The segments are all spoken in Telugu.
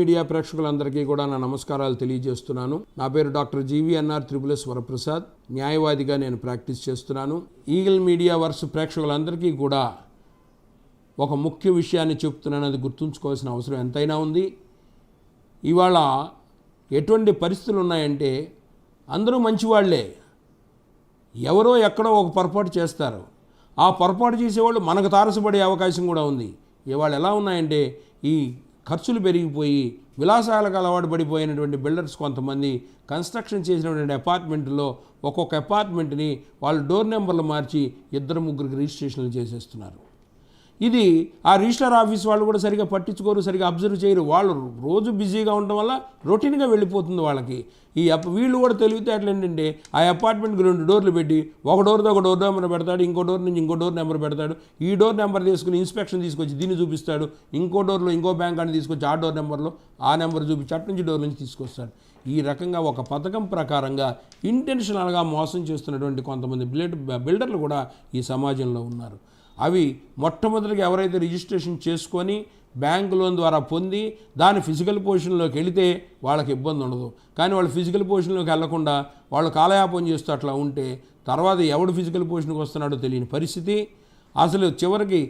మీడియా ప్రేక్షకులందరికీ కూడా నా నమస్కారాలు తెలియజేస్తున్నాను. నా పేరు డాక్టర్ జీవీఎన్ఆర్ త్రిపులస్ వరప్రసాద్. న్యాయవాదిగా నేను ప్రాక్టీస్ చేస్తున్నాను. ఈగల్ మీడియా వర్స్ ప్రేక్షకులందరికీ కూడా ఒక ముఖ్య విషయాన్ని చెప్తున్నాను, అది గుర్తుంచుకోవాల్సిన అవసరం ఎంతైనా ఉంది. ఇవాళ ఎటువంటి పరిస్థితులు ఉన్నాయంటే అందరూ మంచివాళ్లే, ఎవరో ఎక్కడో ఒక పొరపాటు చేస్తారు. ఆ పొరపాటు చేసేవాళ్ళు మనకు తారసపడే అవకాశం కూడా ఉంది. ఇవాళ ఎలా ఉన్నాయంటే ఈ ఖర్చులు పెరిగిపోయి విలాసాలకు అలవాటు పడిపోయినటువంటి బిల్డర్స్ కొంతమంది కన్స్ట్రక్షన్ చేసినటువంటి అపార్ట్మెంట్లో ఒక్కొక్క అపార్ట్మెంట్ని వాళ్ళు డోర్ నెంబర్లు మార్చి 2-3 రిజిస్ట్రేషన్లు చేసేస్తున్నారు. ఇది ఆ రిజిస్టర్ ఆఫీస్ వాళ్ళు కూడా సరిగా పట్టించుకోరు, సరిగా అబ్జర్వ్ చేయరు. వాళ్ళు రోజు బిజీగా ఉండడం వల్ల రొటీన్గా వెళ్ళిపోతుంది వాళ్ళకి. వీళ్ళు కూడా తెలివితేటలు ఏంటంటే ఆ అపార్ట్మెంట్కి 2 డోర్లు పెట్టి ఒక డోర్తో ఒక డోర్ నెంబర్ పెడతాడు, ఇంకో డోర్ నుంచి ఇంకో డోర్ నెంబర్ పెడతాడు. ఈ డోర్ నెంబర్ తీసుకుని ఇన్స్పెక్షన్ తీసుకొచ్చి దీన్ని చూపిస్తాడు, ఇంకో డోర్లో ఇంకో బ్యాంక్ అని తీసుకొచ్చి ఆ డోర్ నెంబర్లో ఆ నెంబర్ చూపించి అటు నుంచి డోర్ నుంచి తీసుకొస్తాడు. ఈ రకంగా ఒక పథకం ప్రకారంగా ఇంటెన్షనల్గా మోసం చేస్తున్నటువంటి కొంతమంది బిల్డర్లు కూడా ఈ సమాజంలో ఉన్నారు. అవి మొట్టమొదటిగా ఎవరైతే రిజిస్ట్రేషన్ చేసుకొని బ్యాంక్ లోన్ ద్వారా పొంది దాని ఫిజికల్ పొజిషన్లోకి వెళితే వాళ్ళకి ఇబ్బంది ఉండదు. కానీ వాళ్ళు ఫిజికల్ పొజిషన్లోకి వెళ్లకుండా వాళ్ళు కాలయాపన చేస్తూ అట్లా ఉంటే తర్వాత ఎవడు ఫిజికల్ పొజిషన్కి వస్తున్నాడో తెలియని పరిస్థితి. అసలు చివరికి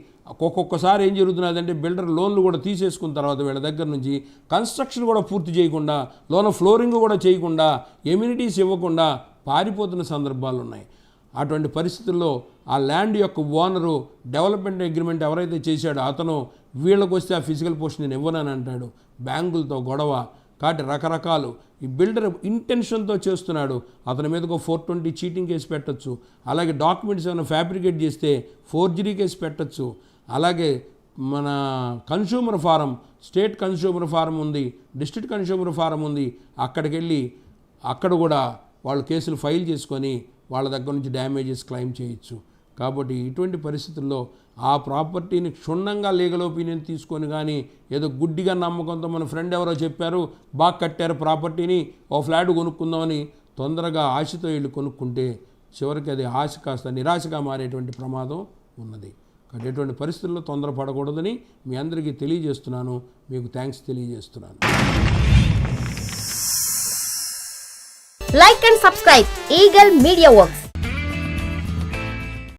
ఒక్కొక్కసారి ఏం జరుగుతున్నదంటే బిల్డర్ లోన్లు కూడా తీసేసుకున్న తర్వాత వీళ్ళ దగ్గర నుంచి కన్స్ట్రక్షన్ కూడా పూర్తి చేయకుండా, లోన ఫ్లోరింగ్ కూడా చేయకుండా, ఎమ్యూనిటీస్ ఇవ్వకుండా పారిపోతున్న సందర్భాలు ఉన్నాయి. అటువంటి పరిస్థితుల్లో ఆ ల్యాండ్ యొక్క ఓనరు డెవలప్మెంట్ అగ్రిమెంట్ ఎవరైతే చేశాడో అతను వీళ్ళకి వస్తే ఆ ఫిజికల్ పొజిషన్ నేను ఇవ్వనని అంటాడు. బ్యాంకులతో గొడవ. కాబట్టి రకరకాలు ఈ బిల్డర్ ఇంటెన్షన్తో చేస్తున్నాడు. అతని మీదకు 420 చీటింగ్ కేసు పెట్టచ్చు. అలాగే డాక్యుమెంట్స్ ఏమైనా ఫ్యాబ్రికేట్ చేస్తే ఫోర్జరీ కేసు పెట్టచ్చు. అలాగే మన consumer forum, state consumer forum ఉంది, డిస్ట్రిక్ట్ కన్స్యూమర్ ఫారం ఉంది, అక్కడికి వెళ్ళి అక్కడ కూడా వాళ్ళు కేసులు ఫైల్ చేసుకొని వాళ్ళ దగ్గర నుంచి డ్యామేజెస్ క్లెయిమ్ చేయొచ్చు. కాబట్టి ఇటువంటి పరిస్థితుల్లో ఆ ప్రాపర్టీని క్షుణ్ణంగా లీగల్ ఒపీనియన్ తీసుకొని కానీ ఏదో గుడ్డిగా నమ్మకంతో మన ఫ్రెండ్ ఎవరో చెప్పారు బాగా కట్టారు ప్రాపర్టీని ఓ ఫ్లాట్ కొనుక్కుందామని తొందరగా ఆశతో వీళ్ళు కొనుక్కుంటే చివరికి అది ఆశ కాస్త నిరాశగా మారేటువంటి ప్రమాదం ఉన్నది. కాబట్టి ఎటువంటి పరిస్థితుల్లో తొందరపడకూడదని మీ అందరికీ తెలియజేస్తున్నాను. మీకు థ్యాంక్స్ తెలియజేస్తున్నాను. Like and subscribe Eagle Media Works.